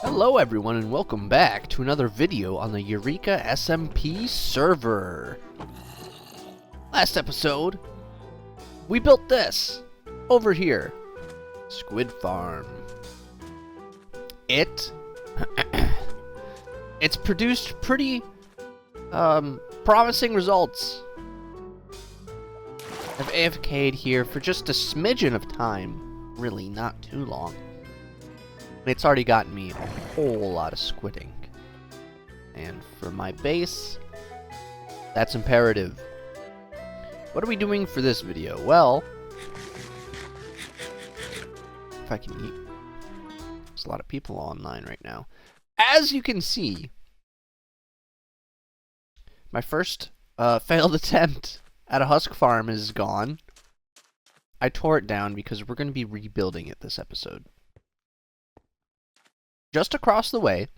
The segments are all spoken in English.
Hello everyone and welcome back to another video on the Eureka SMP server. Last episode, we built this over here. Squid Farm. It's produced pretty promising results. I've AFK'd here for just a smidgen of time. Really, not too long. It's already gotten me a whole lot of squidding. And for my base, that's imperative. What are we doing for this video? Well, if I can eat. There's a lot of people online right now. As you can see, my first failed attempt at a husk farm is gone. I tore it down because we're going to be rebuilding it this episode. Just across the way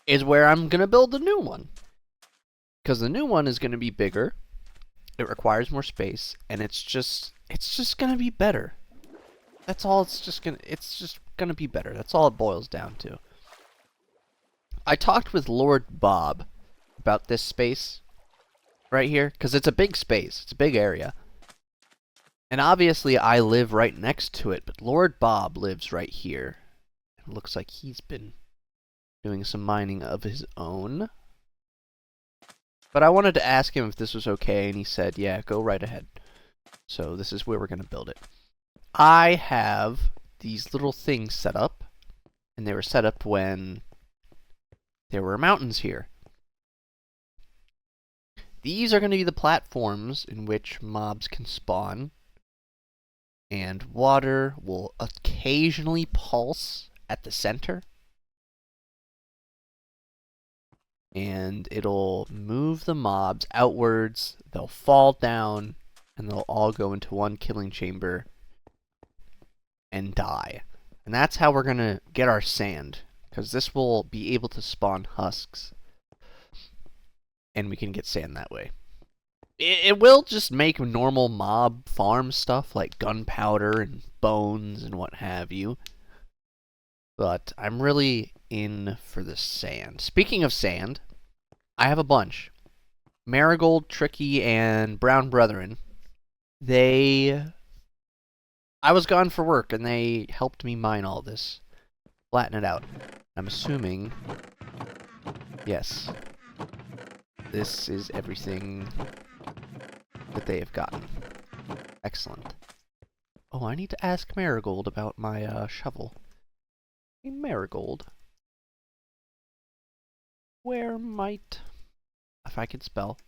is where I'm going to build the new one. Because the new one is going to be bigger, it requires more space, and it's just going to be better. That's all it's just going to be better. That's all it boils down to. I talked with Lord Bob about this space right here, because it's a big space. It's a big area. And obviously I live right next to it, but Lord Bob lives right here. It looks like he's been doing some mining of his own. But I wanted to ask him if this was okay, and he said, yeah, go right ahead. So this is where we're going to build it. I have these little things set up, and they were set up when there were mountains here. These are going to be the platforms in which mobs can spawn, and water will occasionally pulse at the center, and it'll move the mobs outwards. They'll fall down, and they'll all go into one killing chamber and die. And that's how we're going to get our sand, because this will be able to spawn husks, and we can get sand that way. It will just make normal mob farm stuff like gunpowder and bones and what have you. But I'm really in for the sand. Speaking of sand, I have a bunch. Marigold, Tricky, and Brown Brethren. I was gone for work, and they helped me mine all this. Flatten it out. I'm assuming... yes. This is everything that they have gotten. Excellent. Oh, I need to ask Marigold about my shovel. Hey, Marigold. Where might, if I could spell,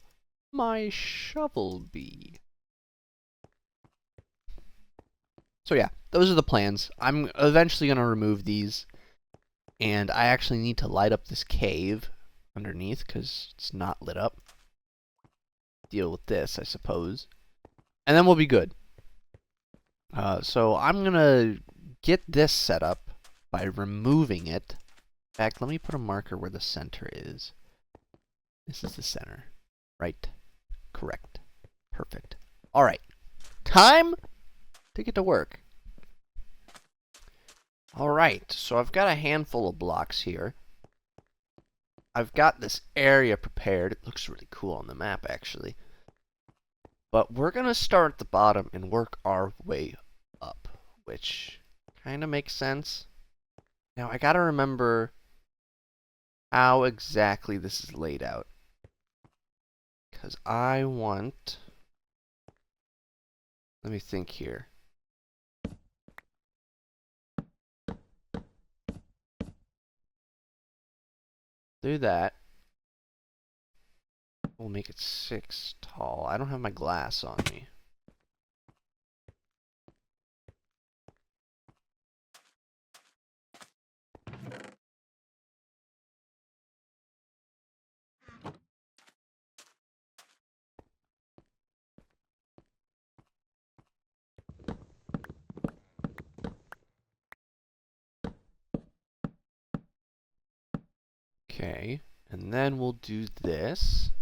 my shovel be? So yeah, those are the plans. I'm eventually going to remove these, and I actually need to light up this cave underneath because it's not lit up. Deal with this, I suppose. And then we'll be good. So I'm going to get this set up by removing it. In fact, let me put a marker where the center is. This is the center. Right. Correct. Perfect. Alright. Time to get to work. Alright, so I've got a handful of blocks here. I've got this area prepared. It looks really cool on the map, actually. But we're going to start at the bottom and work our way up, which kind of makes sense. Now, I gotta remember how exactly this is laid out. Because I want... let me think here. Do that. We'll make it 6 tall. I don't have my glass on me. Okay, and then we'll do this.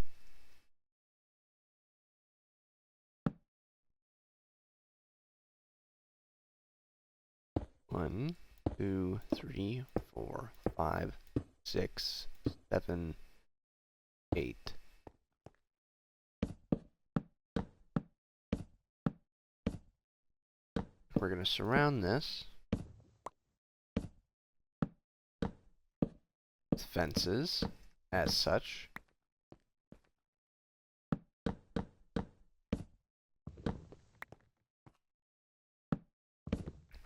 One, 2, 3, 4, 5, 6, 7, 8. We're going to surround this with fences as such.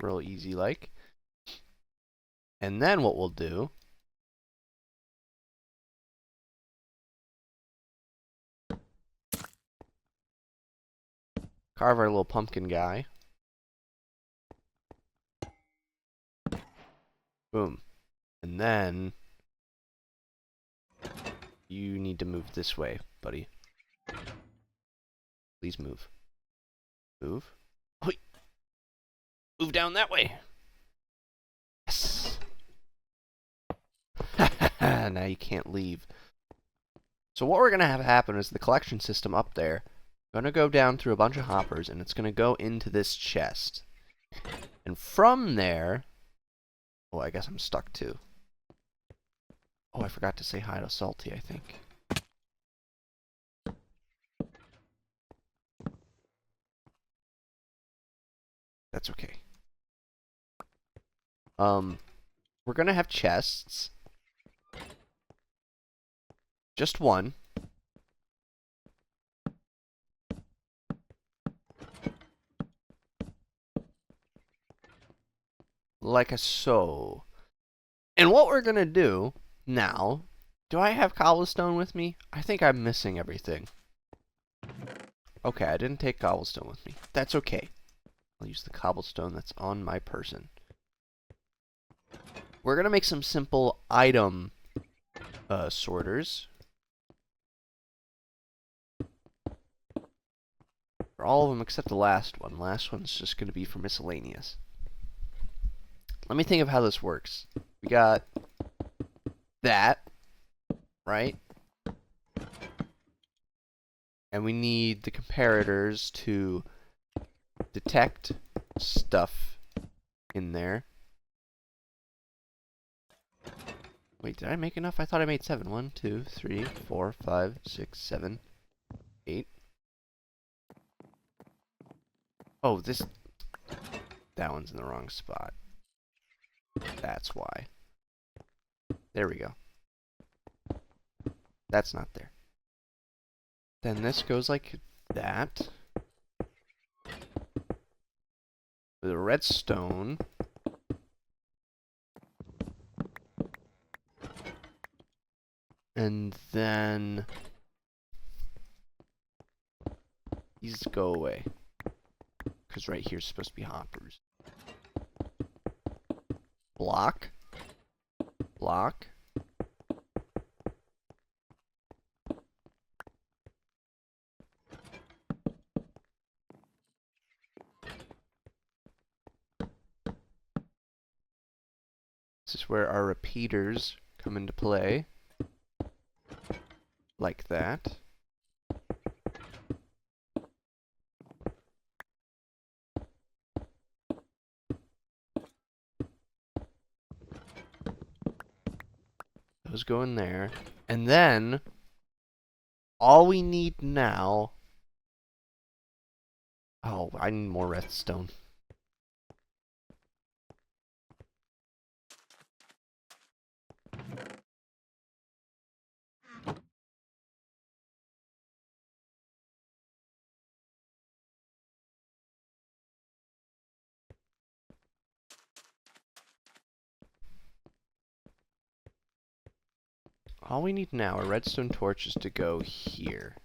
Real easy like. And then what we'll do carve our little pumpkin guy. Boom. And then you need to move this way, buddy. Please move. Move. Hoi. Move down that way. Yes. Now you can't leave. So what we're going to have happen is the collection system up there going to go down through a bunch of hoppers, and it's going to go into this chest. And from there... Oh, I guess I'm stuck too. Oh, I forgot to say hi to Salty, I think. That's okay. We're going to have chests. Just one. Like so. And what we're gonna do now, do I have cobblestone with me? I think I'm missing everything. Okay, I didn't take cobblestone with me. That's okay. I'll use the cobblestone that's on my person. We're gonna make some simple item sorters. For all of them except the last one. Last one's just gonna be for miscellaneous. Let me think of how this works. We got that, right? And we need the comparators to detect stuff in there. Wait, did I make enough? I thought I made 7. 1, 2, 3, 4, 5, 6, 7, 8. Oh, this... That one's in the wrong spot. That's why. There we go. That's not there. Then this goes like that. With a redstone. And then... These go away. Because right here is supposed to be hoppers. Block. Block. This is where our repeaters come into play. Like that. Those go in there. And then, all we need now... Oh, I need more redstone. All we need now are redstone torches to go here.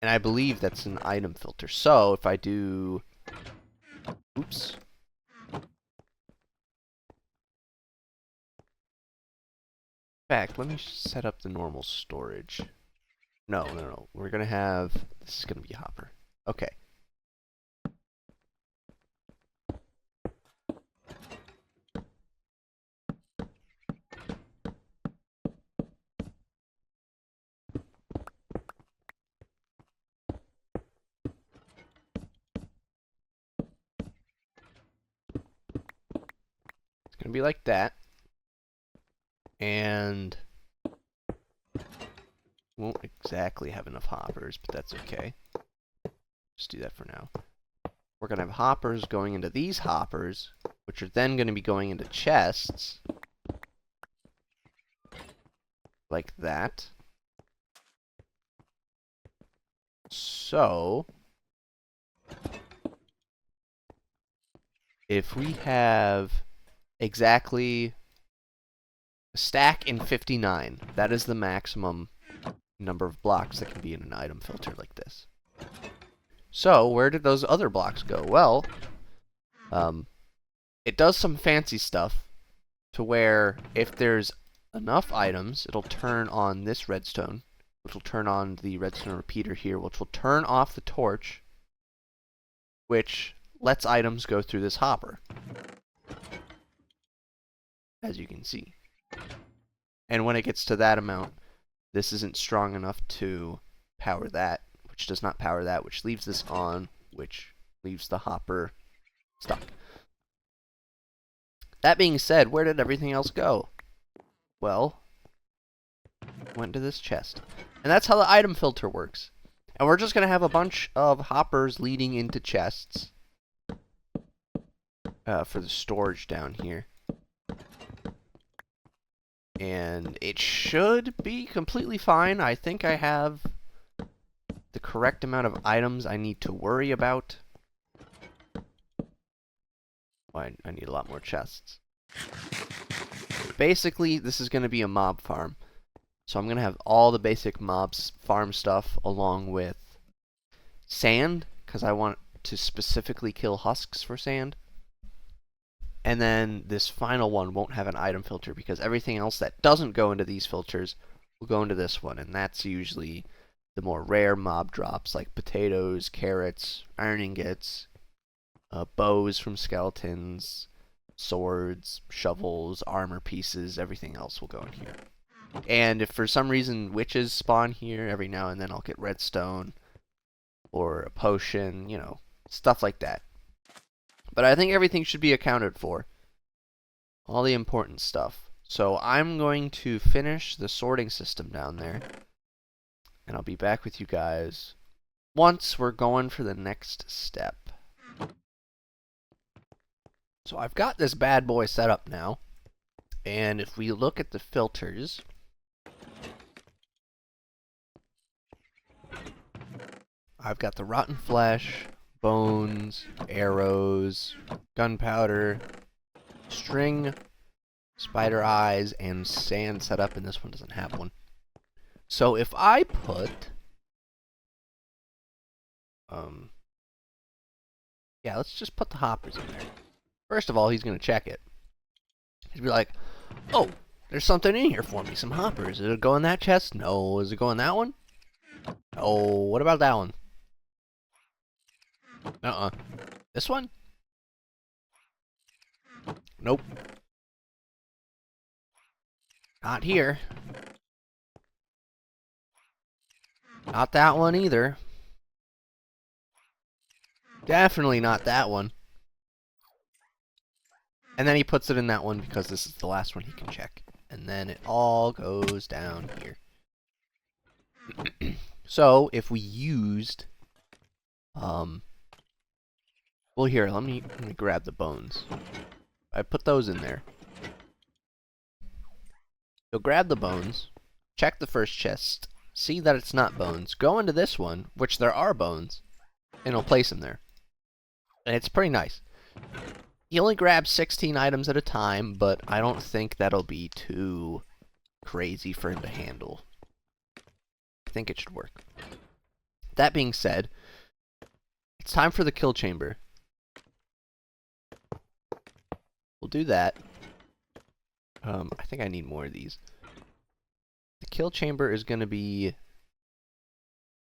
And I believe that's an item filter. So, if I do... Oops. In fact, let me set up the normal storage. No. We're going to have... This is going to be a hopper. Okay. gonna be like that. And won't exactly have enough hoppers, but that's okay. Just do that for now. We're gonna have hoppers going into these hoppers, which are then gonna be going into chests. Like that. So if we have exactly a stack in 59, that is the maximum number of blocks that can be in an item filter like this. So where did those other blocks go? Well, it does some fancy stuff to where if there's enough items, it'll turn on this redstone, which will turn on the redstone repeater here, which will turn off the torch, which lets items go through this hopper, as you can see. And when it gets to that amount, this isn't strong enough to power that, which does not power that, which leaves this on, which leaves the hopper stuck. That being said, where did everything else go? Well, went to this chest. And that's how the item filter works. And we're just going to have a bunch of hoppers leading into chests for the storage down here. And it should be completely fine. I think I have the correct amount of items I need to worry about. Well, I need a lot more chests. Basically, this is going to be a mob farm. So I'm going to have all the basic mobs farm stuff along with sand, because I want to specifically kill husks for sand. And then this final one won't have an item filter because everything else that doesn't go into these filters will go into this one. And that's usually the more rare mob drops like potatoes, carrots, iron ingots, bows from skeletons, swords, shovels, armor pieces, everything else will go in here. And if for some reason witches spawn here, every now and then I'll get redstone or a potion, you know, stuff like that. But I think everything should be accounted for. All the important stuff. So I'm going to finish the sorting system down there. And I'll be back with you guys once we're going for the next step. So I've got this bad boy set up now. And if we look at the filters, I've got the rotten flesh, bones, arrows, gunpowder, string, spider eyes, and sand set up, and this one doesn't have one. So if I put, yeah, let's just put the hoppers in there. First of all, he's going to check it. He'd be like, oh, there's something in here for me, some hoppers. Did it go in that chest? No. Is it go in that one? No. What about that one? Uh-uh. This one? Nope. Not here. Not that one either. Definitely not that one. And then he puts it in that one because this is the last one he can check. And then it all goes down here. So, if we used... well, here, let me grab the bones. I put those in there. You'll grab the bones, check the first chest, see that it's not bones, go into this one, which there are bones, and it'll place them there. And it's pretty nice. He only grabs 16 items at a time, but I don't think that'll be too crazy for him to handle. I think it should work. That being said, it's time for the kill chamber. We'll do that. I think I need more of these. The kill chamber is going to be...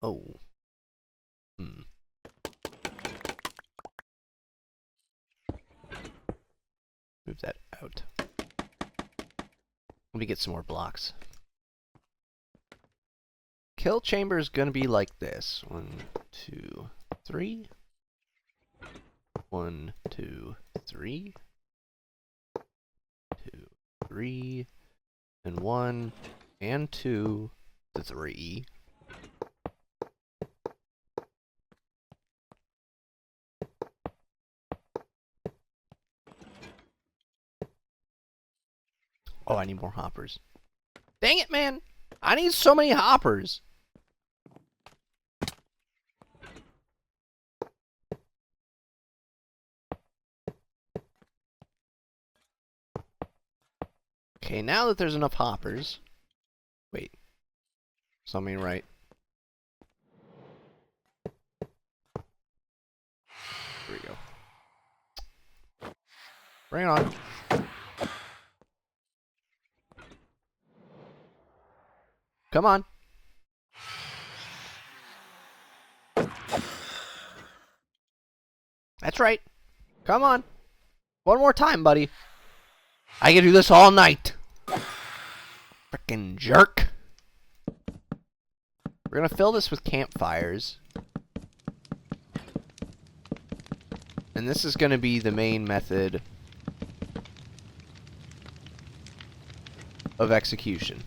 Oh. Move that out. Let me get some more blocks. Kill chamber is going to be like this. 1, 2, 3. 1, 2, 3. 3, and 1, and 2 to 3. Oh, I need more hoppers. Dang it, man! I need so many hoppers! Okay, now that there's enough hoppers... Wait. Something right. Here we go. Bring it on. Come on. That's right. Come on. One more time, buddy. I can do this all night. Frickin' jerk. We're gonna fill this with campfires. And this is gonna be the main method of execution.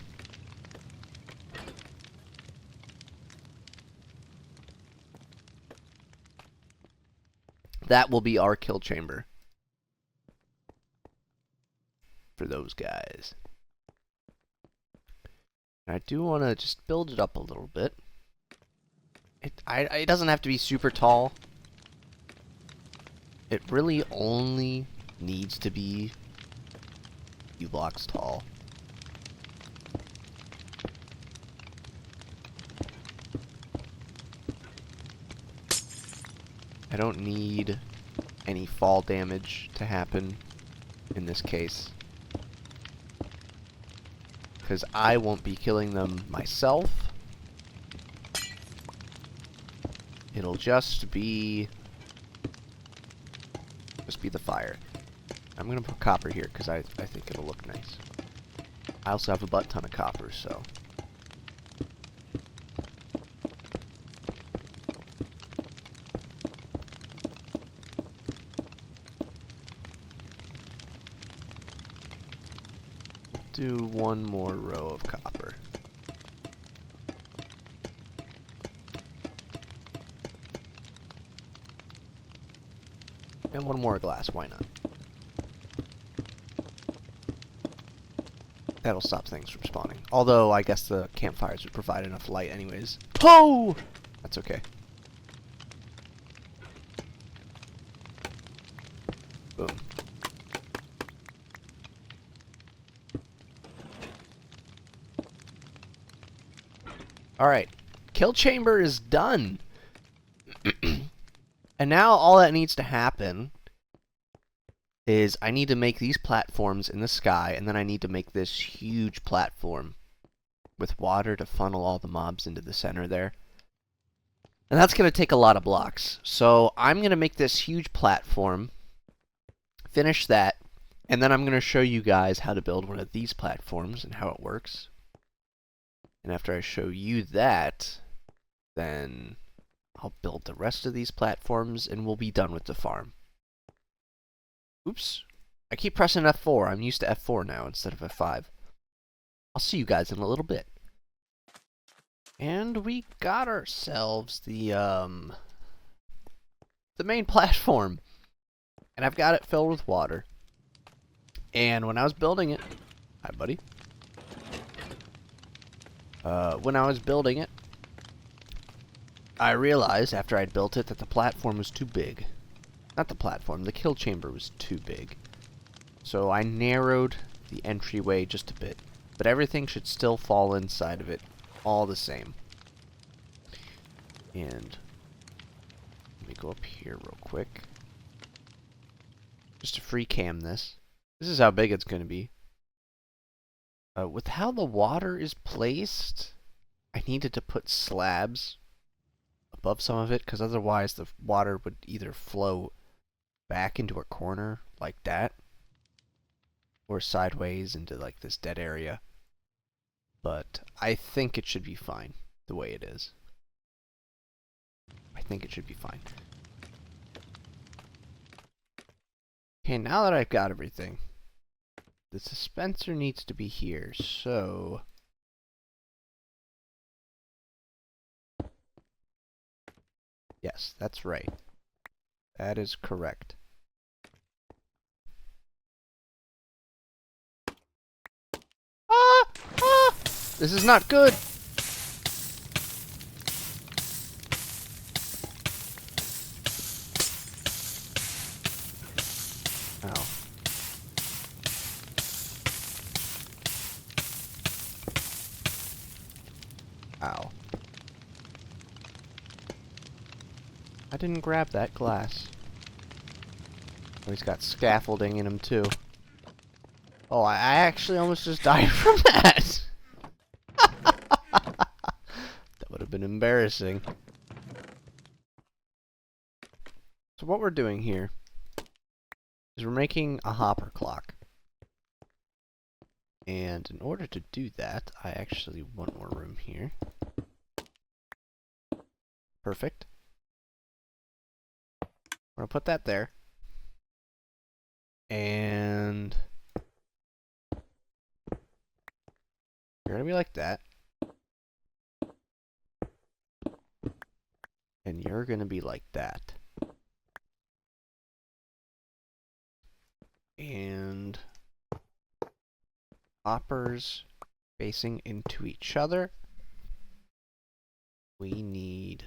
That will be our kill chamber. For those guys. And I do want to just build it up a little bit. It doesn't have to be super tall. It really only needs to be a few blocks tall. I don't need any fall damage to happen in this case, because I won't be killing them myself. It'll just be the fire. I'm gonna put copper here because I think it'll look nice. I also have a butt ton of copper, so. Do one more row of copper. And one more glass, why not? That'll stop things from spawning. Although, I guess the campfires would provide enough light anyways. Oh! That's okay. Boom. Alright. Kill chamber is done. And now all that needs to happen is I need to make these platforms in the sky, and then I need to make this huge platform with water to funnel all the mobs into the center there. And that's going to take a lot of blocks. So I'm going to make this huge platform, finish that, and then I'm going to show you guys how to build one of these platforms and how it works. And after I show you that, then I'll build the rest of these platforms and we'll be done with the farm. Oops. I keep pressing F4. I'm used to F4 now instead of F5. I'll see you guys in a little bit. And we got ourselves the main platform. And I've got it filled with water. And when I was building it... Hi, buddy. When I was building it, I realized after I'd built it that the platform was too big. Not the platform, the kill chamber was too big. So I narrowed the entryway just a bit. But everything should still fall inside of it all the same. And let me go up here real quick. Just to free cam this. This is how big it's going to be. With how the water is placed, I needed to put slabs above some of it, because otherwise the water would either flow back into a corner like that, or sideways into like this dead area. But I think it should be fine the way it is. I think it should be fine. Okay, now that I've got everything, the dispenser needs to be here, so... Yes, that's right. That is correct. Ah! Ah! This is not good! Ow. Ow. I didn't grab that glass. Oh, he's got scaffolding in him, too. Oh, I actually almost just died from that! That would have been embarrassing. So what we're doing here is we're making a hopper clock. And in order to do that, I actually want more room here. Perfect. We're gonna put that there. And you're gonna be like that. And you're gonna be like that. And hoppers facing into each other. We need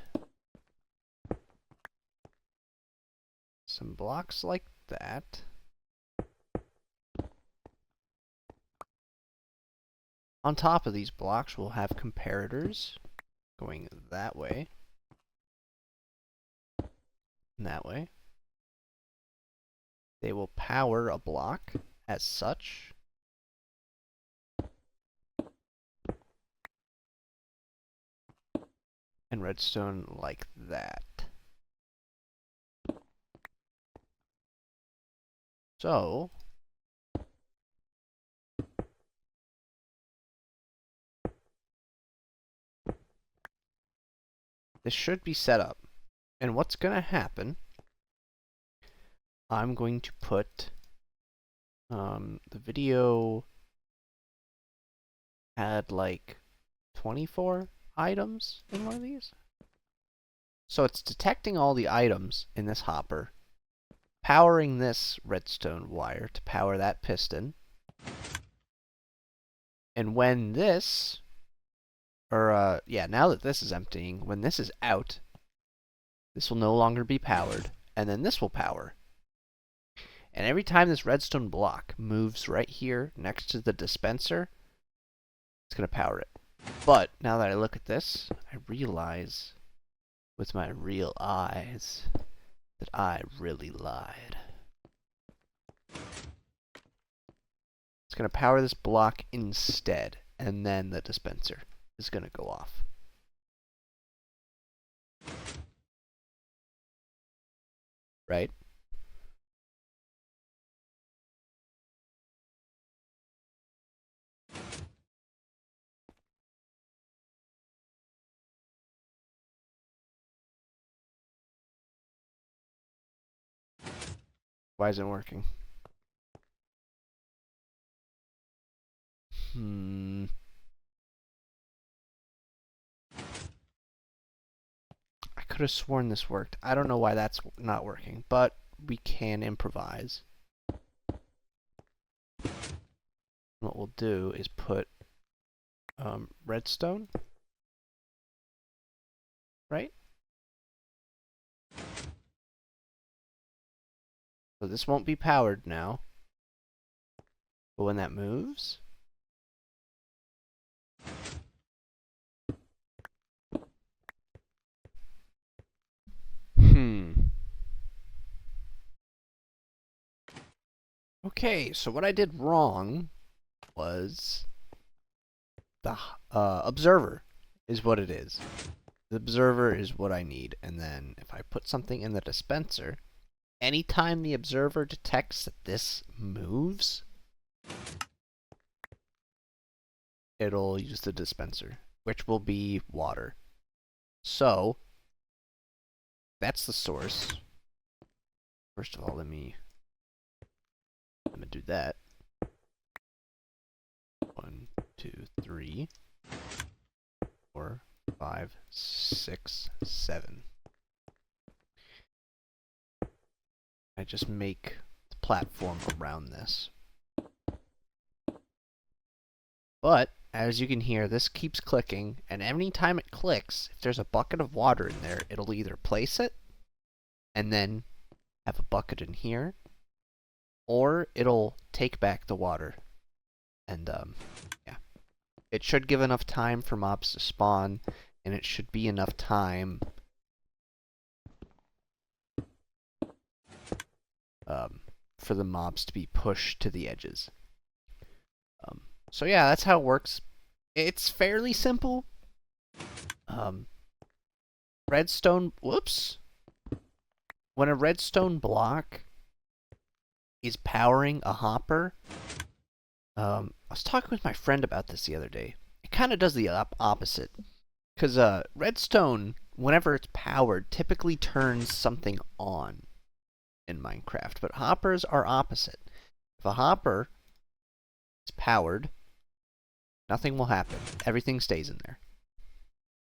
some blocks like that. On top of these blocks, we'll have comparators going that way and that way. They will power a block as such. And redstone like that. So, this should be set up. And what's going to happen, I'm going to put the video had like 24 items in one of these. So it's detecting all the items in this hopper, powering this redstone wire to power that piston. And when this, now that this is emptying, when this is out, this will no longer be powered, and then this will power. And every time this redstone block moves right here next to the dispenser, it's going to power it. But now that I look at this, I realize with my real eyes that I really lied. It's going to power this block instead, and then the dispenser is going to go off. Right? Why isn't it working? I could have sworn this worked. I don't know why that's not working, but we can improvise. What we'll do is put redstone, right? So this won't be powered now, but when that moves, Okay, so what I did wrong was the observer is what it is. The observer is what I need, and then if I put something in the dispenser, anytime the observer detects that this moves, it'll use the dispenser, which will be water. So, that's the source. First of all, let me do that. 2, 3, 4, 5, 6, 7. I just make the platform around this. But, as you can hear, this keeps clicking, and any time it clicks, if there's a bucket of water in there, it'll either place it, and then have a bucket in here, or it'll take back the water. And, yeah. It should give enough time for mobs to spawn, and it should be enough time for the mobs to be pushed to the edges. So yeah, that's how it works. It's fairly simple. Redstone, whoops. When a redstone block is powering a hopper, I was talking with my friend about this the other day. It kind of does the opposite. Because redstone, whenever it's powered, typically turns something on in Minecraft. But hoppers are opposite. If a hopper is powered, nothing will happen. Everything stays in there.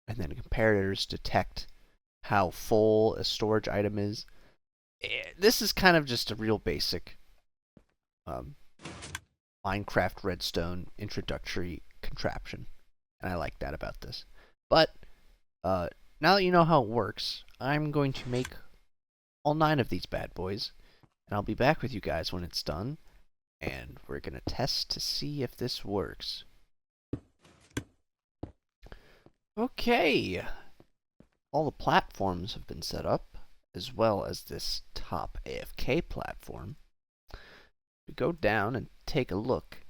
And then comparators detect how full a storage item is. This is kind of just a real basic Minecraft redstone introductory contraption. And I like that about this. But, now that you know how it works, I'm going to make all 9 of these bad boys. And I'll be back with you guys when it's done. And we're going to test to see if this works. Okay, all the platforms have been set up, as well as this top AFK platform. We go down and take a look.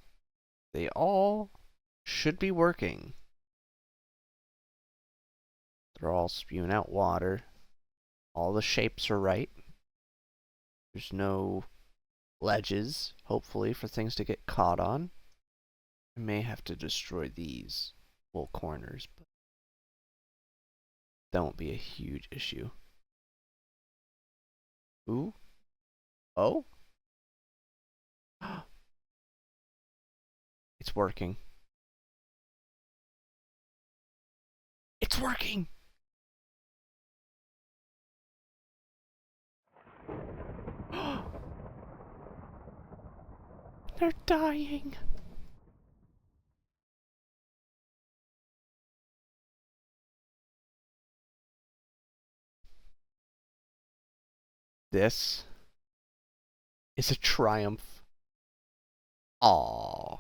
They all should be working. They're all spewing out water. All the shapes are right. There's no ledges, hopefully, for things to get caught on. I may have to destroy these little corners, but that won't be a huge issue. Ooh. Oh? It's working. It's working! They're dying. This is a triumph. Aww.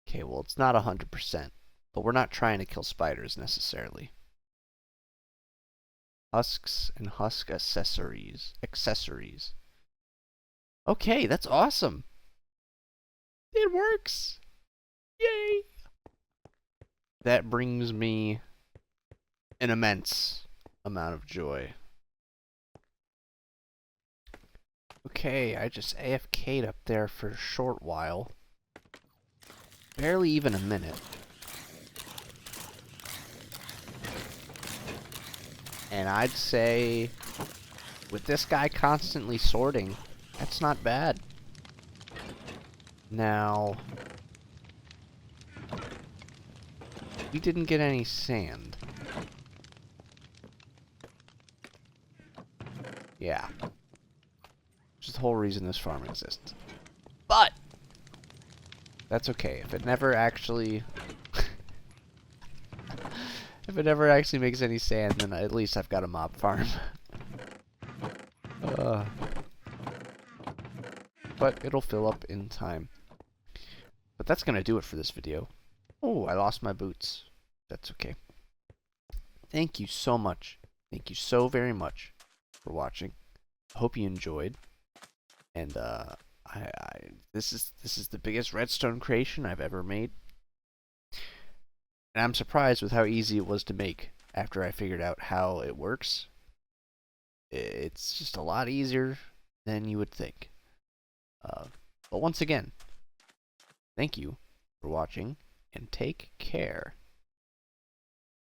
Okay, well, it's not 100%, but we're not trying to kill spiders necessarily. Husks and husk accessories. Okay, that's awesome. It works. Yay. That brings me an immense amount of joy. Okay, I just AFK'd up there for a short while. Barely even a minute. And I'd say, with this guy constantly sorting, that's not bad. Now, we didn't get any sand. Yeah. Which is the whole reason this farm exists. But that's okay. If it never actually if it never actually makes any sand, then at least I've got a mob farm. But it'll fill up in time. But that's gonna do it for this video. Oh, I lost my boots. That's okay. Thank you so much. Thank you so very much for watching. I hope you enjoyed. And this is the biggest redstone creation I've ever made. And I'm surprised with how easy it was to make after I figured out how it works. It's just a lot easier than you would think. But once again, thank you for watching, and take care.